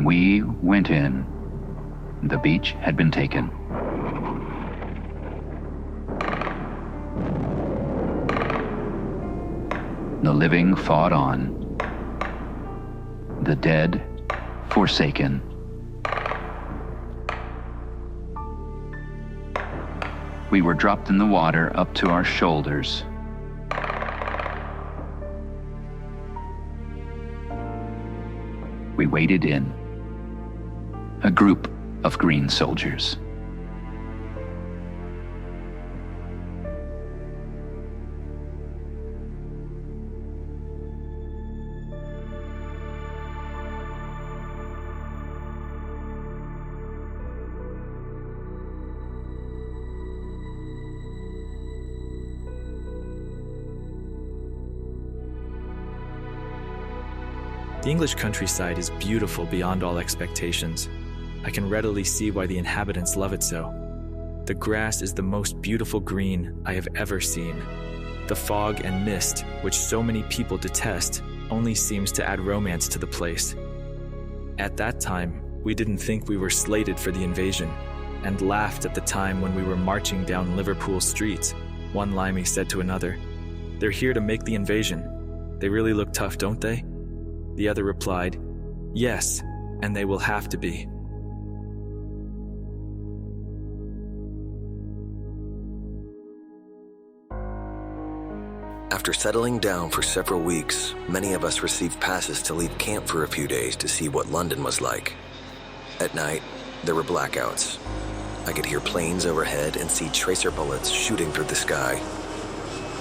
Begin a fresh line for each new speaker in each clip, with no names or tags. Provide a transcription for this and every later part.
When we went in, the beach had been taken. The living fought on. The dead forsaken. We were dropped in the water up to our shoulders. We waded in, a group of green soldiers.
The English countryside is beautiful beyond all expectations. I can readily see why the inhabitants love it so. The grass is the most beautiful green I have ever seen. The fog and mist, which so many people detest, only seems to add romance to the place. At that time, we didn't think we were slated for the invasion, and laughed at the time when we were marching down Liverpool streets. One limey said to another, "They're here to make the invasion. They really look tough, don't they?" The other replied, "Yes, and they will have to be."
After settling down for several weeks, many of us received passes to leave camp for a few days to see what London was like. At night, there were blackouts. I could hear planes overhead and see tracer bullets shooting through the sky.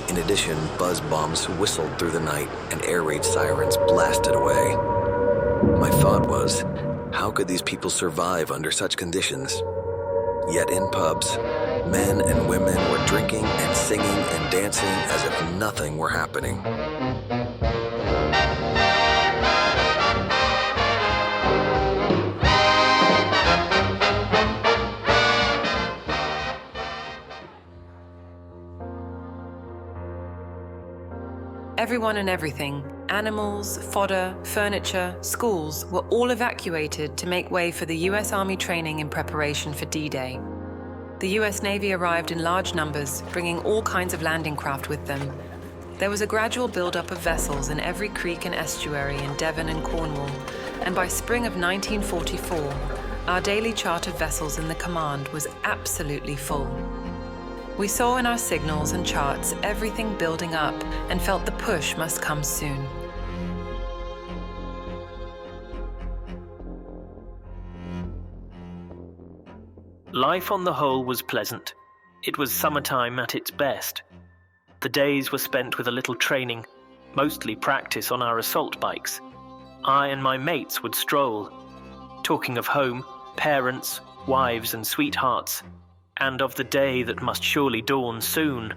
In addition, buzz bombs whistled through the night and air raid sirens blasted away. My thought was, how could these people survive under such conditions? Yet in pubs, men and women were drinking and singing and dancing as if nothing were happening.
Everyone and everything, animals, fodder, furniture, schools, were all evacuated to make way for the US Army training in preparation for D-Day. The US Navy arrived in large numbers, bringing all kinds of landing craft with them. There was a gradual buildup of vessels in every creek and estuary in Devon and Cornwall, and by spring of 1944, our daily chart of vessels in the command was absolutely full. We saw in our signals and charts everything building up and felt the push must come soon.
Life on the whole was pleasant. It was summertime at its best. The days were spent with a little training, mostly practice on our assault bikes. I and my mates would stroll, talking of home, parents, wives and sweethearts, and of the day that must surely dawn soon.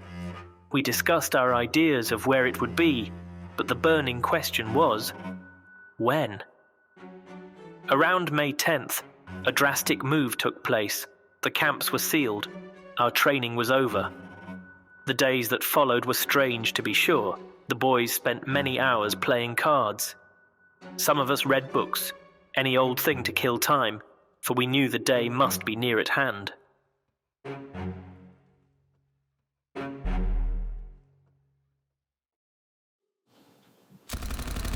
We discussed our ideas of where it would be, but the burning question was, when? Around May 10th, a drastic move took place. The camps were sealed. Our training was over. The days that followed were strange, to be sure. The boys spent many hours playing cards. Some of us read books, any old thing to kill time, for we knew the day must be near at hand.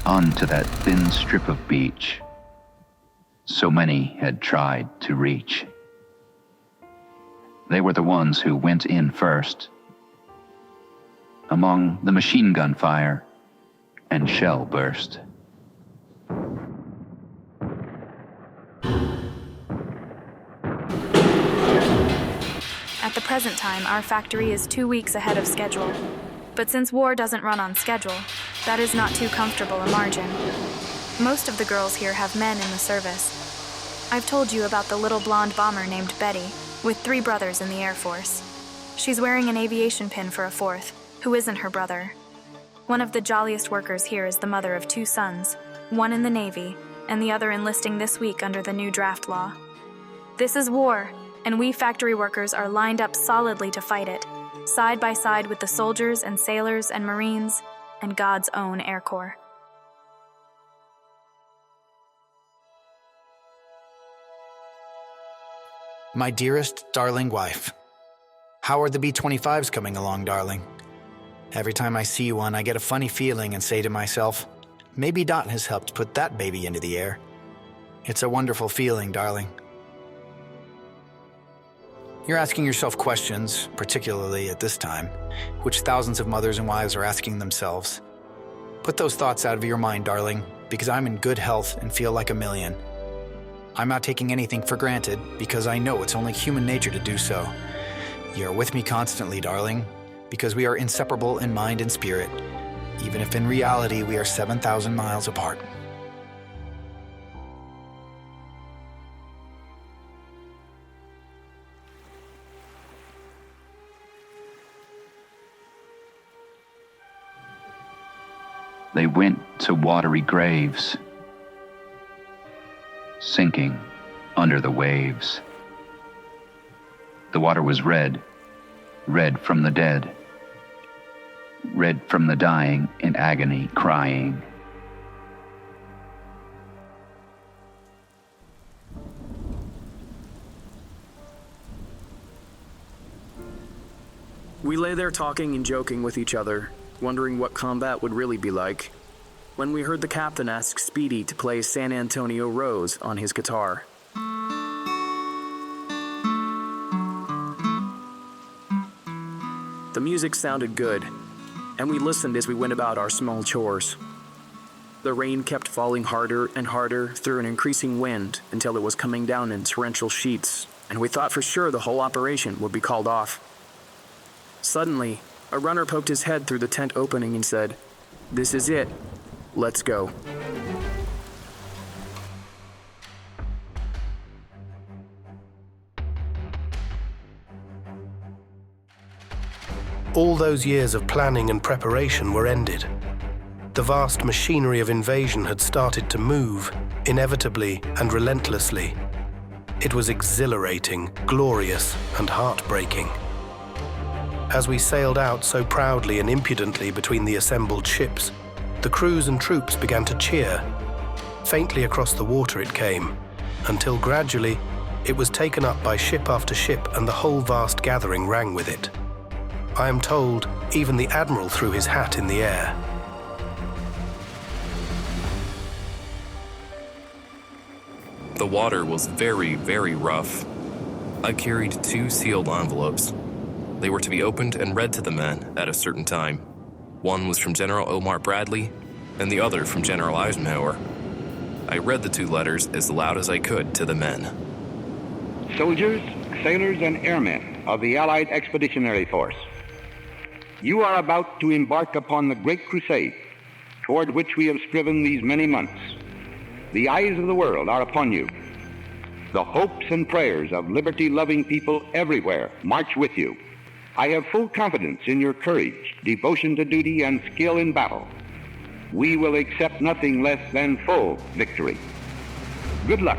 Onto that thin strip of beach so many had tried to reach. They were the ones who went in first, among the machine gun fire and shell burst.
At the present time, our factory is 2 weeks ahead of schedule. But since war doesn't run on schedule, that is not too comfortable a margin. Most of the girls here have men in the service. I've told you about the little blonde bomber named Betty, with 3 brothers in the Air Force. She's wearing an aviation pin for a 4th, who isn't her brother. One of the jolliest workers here is the mother of 2 sons, one in the Navy, and the other enlisting this week under the new draft law. This is war, and we factory workers are lined up solidly to fight it, side by side with the soldiers and sailors and Marines and God's own Air Corps.
My dearest, darling wife. How are the B-25s coming along, darling? Every time I see one, I get a funny feeling and say to myself, maybe Dot has helped put that baby into the air. It's a wonderful feeling, darling. You're asking yourself questions, particularly at this time, which thousands of mothers and wives are asking themselves. Put those thoughts out of your mind, darling, because I'm in good health and feel like a million. I'm not taking anything for granted because I know it's only human nature to do so. You're with me constantly, darling, because we are inseparable in mind and spirit, even if in reality we are 7,000 miles apart.
They went to watery graves, sinking under the waves. The water was red, red from the dead, red from the dying in agony crying.
We lay there talking and joking with each other, wondering what combat would really be like, when we heard the captain ask Speedy to play San Antonio Rose on his guitar. The music sounded good, and we listened as we went about our small chores. The rain kept falling harder and harder through an increasing wind until it was coming down in torrential sheets, and we thought for sure the whole operation would be called off. Suddenly, a runner poked his head through the tent opening and said, "This is it. Let's go."
All those years of planning and preparation were ended. The vast machinery of invasion had started to move, inevitably and relentlessly. It was exhilarating, glorious, and heartbreaking. As we sailed out so proudly and impudently between the assembled ships, the crews and troops began to cheer. Faintly across the water it came, until gradually it was taken up by ship after ship, and the whole vast gathering rang with it. I am told even the Admiral threw his hat in the air.
The water was very, very rough. I carried 2 sealed envelopes. They were to be opened and read to the men at a certain time. One was from General Omar Bradley, and the other from General Eisenhower. I read the 2 letters as loud as I could to the men.
Soldiers, sailors, and airmen of the Allied Expeditionary Force, you are about to embark upon the great crusade toward which we have striven these many months. The eyes of the world are upon you. The hopes and prayers of liberty-loving people everywhere march with you. I have full confidence in your courage, devotion to duty, and skill in battle. We will accept nothing less than full victory. Good luck,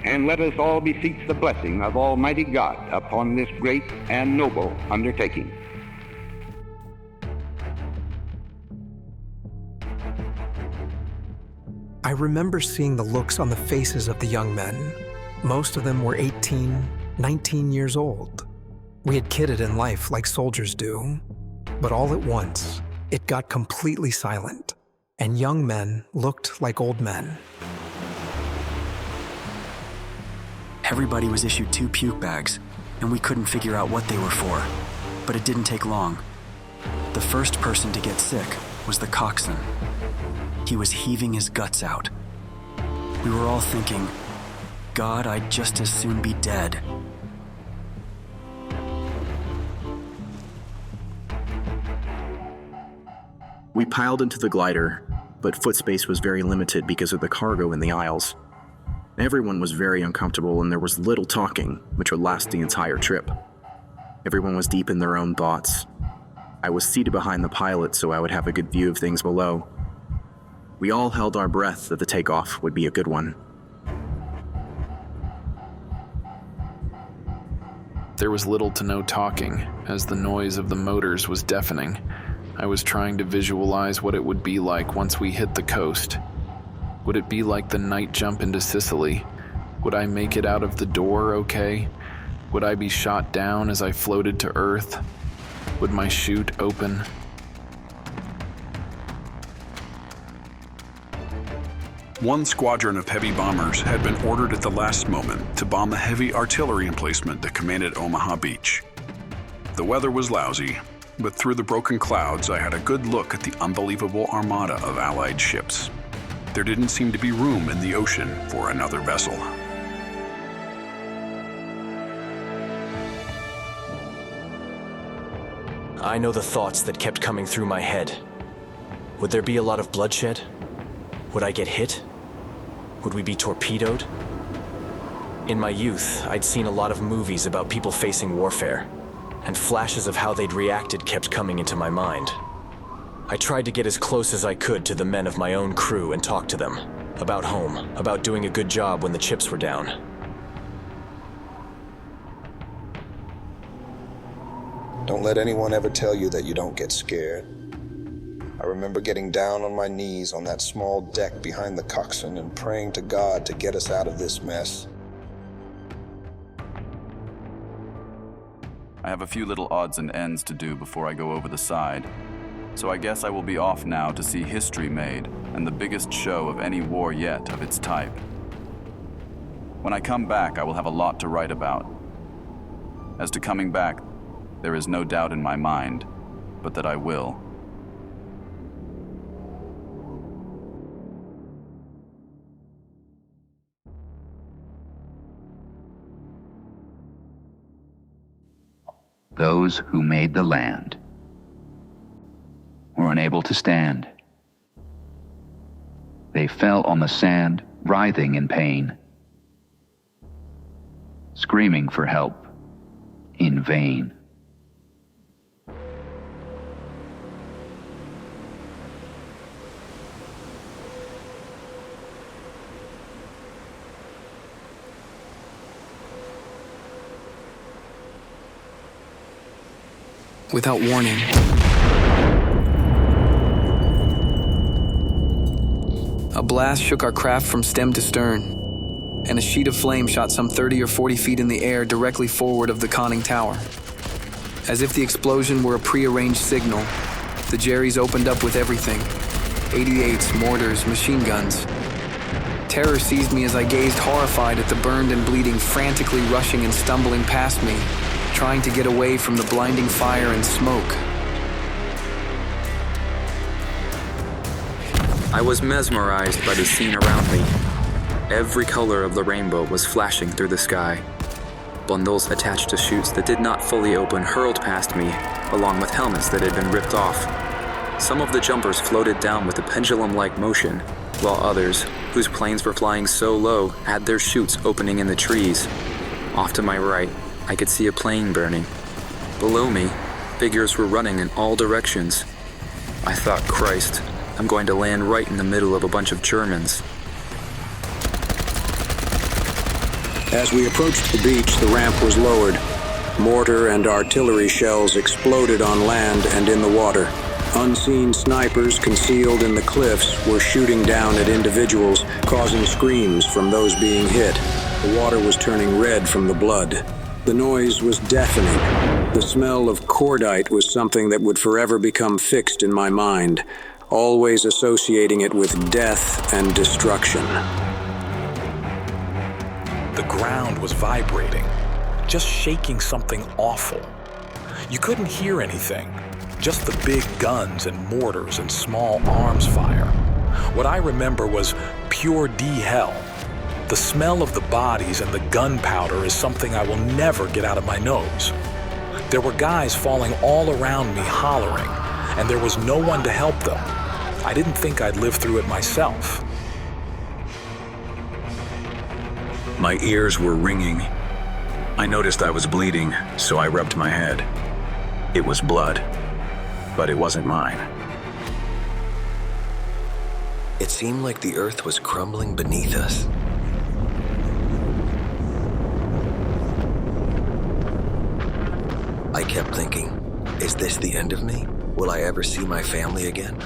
and let us all beseech the blessing of Almighty God upon this great and noble undertaking.
I remember seeing the looks on the faces of the young men. Most of them were 18, 19 years old. We had kidded in life like soldiers do, but all at once, it got completely silent, and young men looked like old men.
Everybody was issued 2 puke bags, and we couldn't figure out what they were for, but it didn't take long. The first person to get sick was the coxswain. He was heaving his guts out. We were all thinking, God, I'd just as soon be dead.
We piled into the glider, but foot space was very limited because of the cargo in the aisles. Everyone was very uncomfortable, and there was little talking, which would last the entire trip. Everyone was deep in their own thoughts. I was seated behind the pilot so I would have a good view of things below. We all held our breath that the takeoff would be a good one.
There was little to no talking, as the noise of the motors was deafening. I was trying to visualize what it would be like once we hit the coast. Would it be like the night jump into Sicily? Would I make it out of the door okay? Would I be shot down as I floated to Earth? Would my chute open?
One squadron of heavy bombers had been ordered at the last moment to bomb the heavy artillery emplacement that commanded Omaha Beach. The weather was lousy, but through the broken clouds I had a good look at the unbelievable armada of Allied ships. There didn't seem to be room in the ocean for another vessel.
I know the thoughts that kept coming through my head. Would there be a lot of bloodshed? Would I get hit? Would we be torpedoed? In my youth, I'd seen a lot of movies about people facing warfare, and flashes of how they'd reacted kept coming into my mind. I tried to get as close as I could to the men of my own crew and talk to them about home, about doing a good job when the chips were down.
Don't let anyone ever tell you that you don't get scared. I remember getting down on my knees on that small deck behind the coxswain and praying to God to get us out of this mess.
I have a few little odds and ends to do before I go over the side, so I guess I will be off now to see history made and the biggest show of any war yet of its type. When I come back, I will have a lot to write about. As to coming back, there is no doubt in my mind, but that I will.
Those who made the land were unable to stand. They fell on the sand, writhing in pain, screaming for help in vain.
Without warning, a blast shook our craft from stem to stern, and a sheet of flame shot some 30 or 40 feet in the air directly forward of the conning tower. As if the explosion were a prearranged signal, the Jerrys opened up with everything: 88s, mortars, machine guns. Terror seized me as I gazed horrified at the burned and bleeding frantically rushing and stumbling past me, trying to get away from the blinding fire and smoke.
I was mesmerized by the scene around me. Every color of the rainbow was flashing through the sky. Bundles attached to chutes that did not fully open hurled past me, along with helmets that had been ripped off. Some of the jumpers floated down with a pendulum-like motion, while others, whose planes were flying so low, had their chutes opening in the trees. Off to my right, I could see a plane burning. Below me, figures were running in all directions. I thought, Christ, I'm going to land right in the middle of a bunch of Germans.
As we approached the beach, the ramp was lowered. Mortar and artillery shells exploded on land and in the water. Unseen snipers concealed in the cliffs were shooting down at individuals, causing screams from those being hit. The water was turning red from the blood. The noise was deafening. The smell of cordite was something that would forever become fixed in my mind, always associating it with death and destruction.
The ground was vibrating, just shaking something awful. You couldn't hear anything, just the big guns and mortars and small arms fire. What I remember was pure D-hell. The smell of the bodies and the gunpowder is something I will never get out of my nose. There were guys falling all around me hollering, and there was no one to help them. I didn't think I'd live through it myself.
My ears were ringing. I noticed I was bleeding, so I rubbed my head. It was blood, but it wasn't mine.
It seemed like the earth was crumbling beneath us. I kept thinking, is this the end of me? Will I ever see my family again?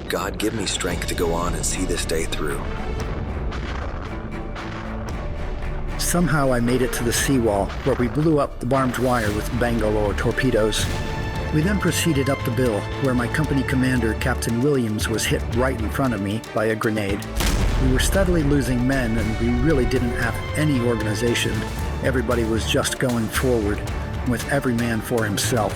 God, give me strength to go on and see this day through.
Somehow I made it to the seawall, where we blew up the barbed wire with Bangalore torpedoes. We then proceeded up the bill, where my company commander, Captain Williams, was hit right in front of me by a grenade. We were steadily losing men, and we really didn't have any organization. Everybody was just going forward, with every man for himself.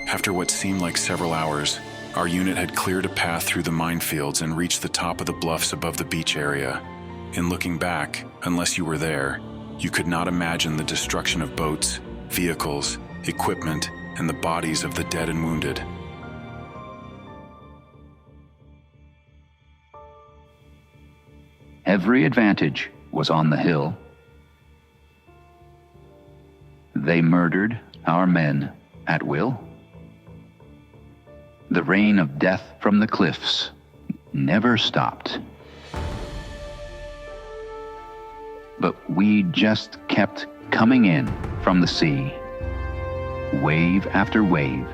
After what seemed like several hours, our unit had cleared a path through the minefields and reached the top of the bluffs above the beach area. In looking back, unless you were there, you could not imagine the destruction of boats, vehicles, equipment, and the bodies of the dead and wounded.
Every advantage was on the hill. They murdered our men at will. The rain of death from the cliffs never stopped. But we just kept coming in from the sea, wave after wave,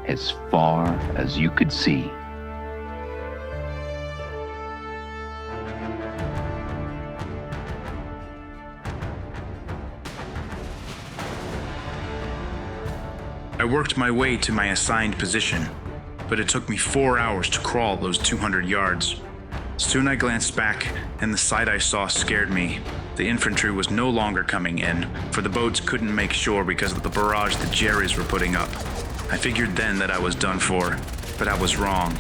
as far as you could see.
I worked my way to my assigned position, but it took me 4 hours to crawl those 200 yards. Soon I glanced back, and the sight I saw scared me. The infantry was no longer coming in, for the boats couldn't make shore because of the barrage the Jerrys were putting up. I figured then that I was done for, but I was wrong.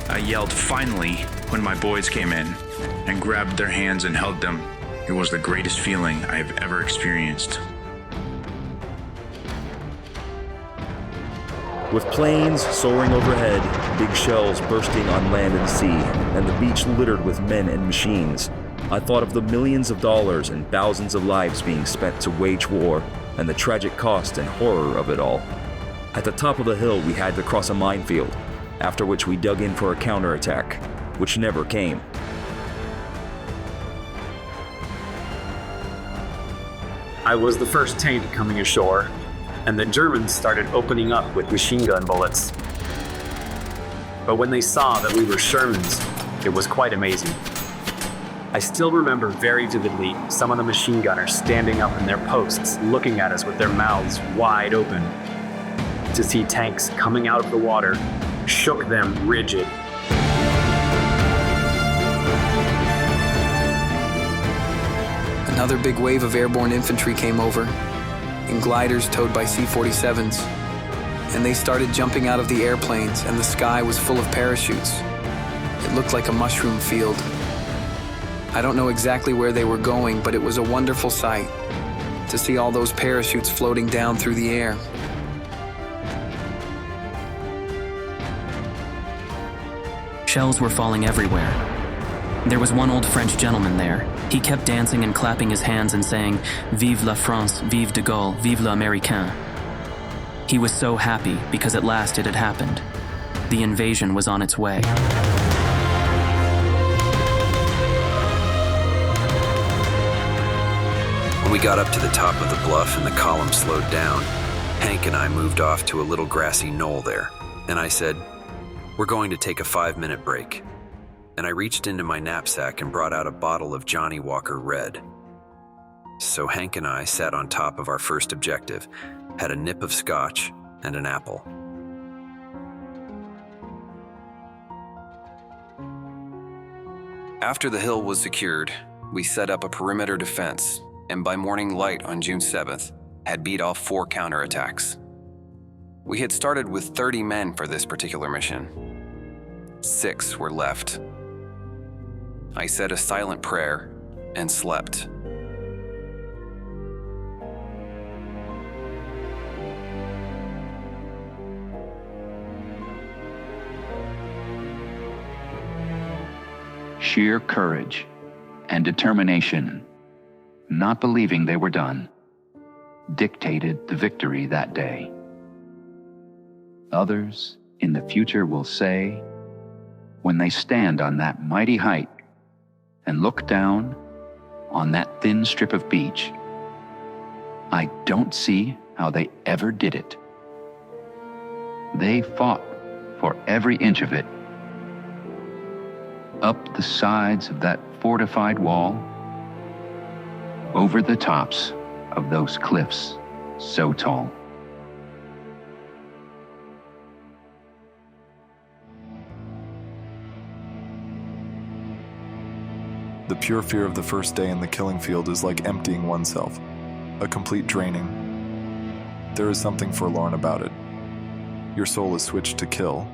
I yelled finally when my boys came in, and grabbed their hands and hugged them. It was the greatest feeling I have ever experienced.
With planes soaring overhead, big shells bursting on land and sea, and the beach littered with men and machines, I thought of the millions of dollars and thousands of lives being spent to wage war, and the tragic cost and horror of it all. At the top of the hill, we had to cross a minefield, after which we dug in for a counterattack, which never came.
I was the first tank coming ashore, and the Germans started opening up with machine gun bullets. But when they saw that we were Shermans, it was quite amazing. I still remember very vividly some of the machine gunners standing up in their posts, looking at us with their mouths wide open. To see tanks coming out of the water shook them rigid.
Another big wave of airborne infantry came over, in gliders towed by C-47s, and they started jumping out of the airplanes, and the sky was full of parachutes. It looked like a mushroom field. I don't know exactly where they were going, but it was a wonderful sight to see all those parachutes floating down through the air.
Shells were falling everywhere. There was one old French gentleman there. He kept dancing and clapping his hands and saying, "Vive la France, vive de Gaulle, vive l'Américain." He was so happy because at last it had happened. The invasion was on its way.
When we got up to the top of the bluff and the column slowed down, Hank and I moved off to a little grassy knoll there, and I said, "We're going to take a 5-minute break." And I reached into my knapsack and brought out a bottle of Johnny Walker Red. So Hank and I sat on top of our first objective, had a nip of scotch and an apple. After the hill was secured, we set up a perimeter defense, and by morning light on June 7th, had beat off 4 counterattacks. We had started with 30 men for this particular mission. 6 were left. I said a silent prayer and slept.
Sheer courage and determination, not believing they were done, dictated the victory that day. Others in the future will say, when they stand on that mighty height and look down on that thin strip of beach, I don't see how they ever did it. They fought for every inch of it. Up the sides of that fortified wall, over the tops of those cliffs so tall.
The pure fear of the first day in the killing field is like emptying oneself, a complete draining. There is something forlorn about it. Your soul is switched to kill.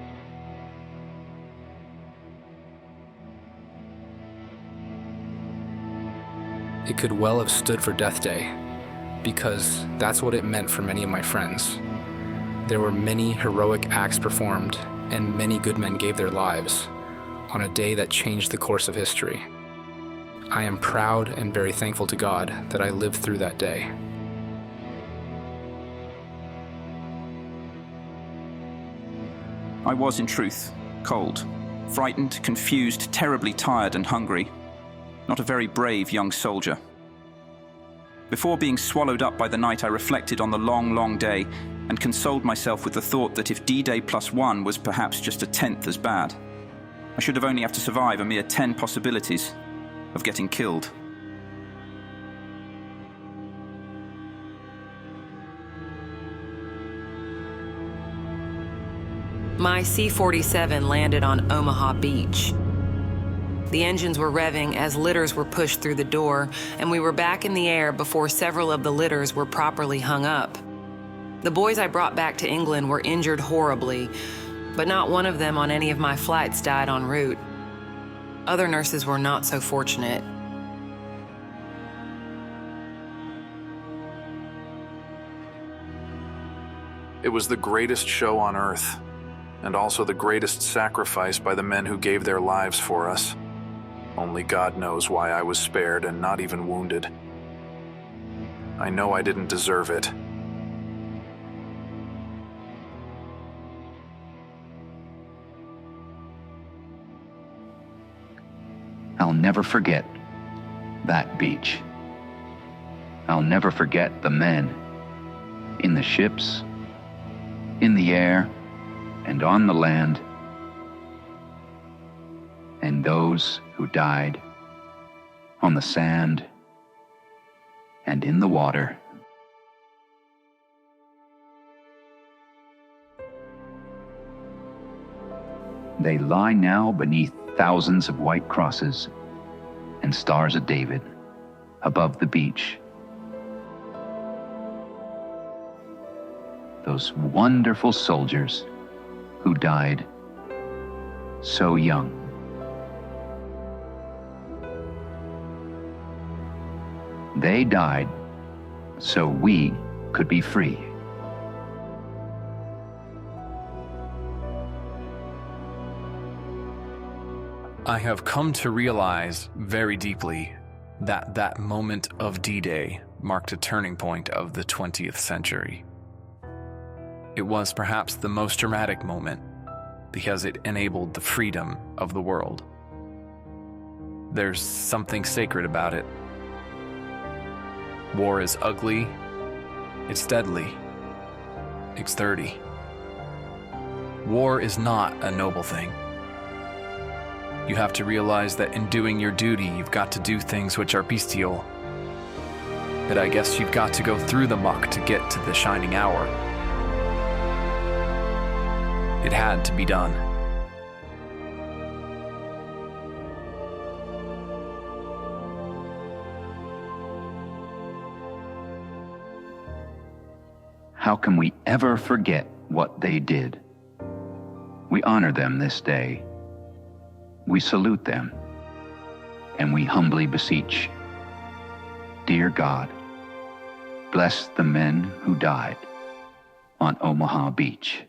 It could well have stood for Death Day, because that's what it meant for many of my friends. There were many heroic acts performed, and many good men gave their lives on a day that changed the course of history. I am proud and very thankful to God that I lived through that day.
I was, in truth, cold, frightened, confused, terribly tired and hungry. Not a very brave young soldier. Before being swallowed up by the night, I reflected on the long, long day and consoled myself with the thought that if D-Day +1 was perhaps just a tenth as bad, I should have only have to survive a mere 10 possibilities of getting killed.
My C-47 landed on Omaha Beach. The engines were revving as litters were pushed through the door, and we were back in the air before several of the litters were properly hung up. The boys I brought back to England were injured horribly, but not one of them on any of my flights died en route. Other nurses were not so fortunate.
It was the greatest show on earth, and also the greatest sacrifice by the men who gave their lives for us. Only God knows why I was spared and not even wounded. I know I didn't deserve it.
I'll never forget that beach. I'll never forget the men in the ships, in the air, and on the land, and those who died on the sand and in the water. They lie now beneath thousands of white crosses and stars of David above the beach. Those wonderful soldiers who died so young. They died so we could be free.
I have come to realize very deeply that that moment of D-Day marked a turning point of the 20th century. It was perhaps the most dramatic moment because it enabled the freedom of the world. There's something sacred about it. War is ugly, it's deadly, it's dirty. War is not a noble thing. You have to realize that in doing your duty, you've got to do things which are bestial. But I guess you've got to go through the muck to get to the shining hour. It had to be done.
How can we ever forget what they did? We honor them this day. We salute them, and we humbly beseech, dear God, bless the men who died on Omaha Beach.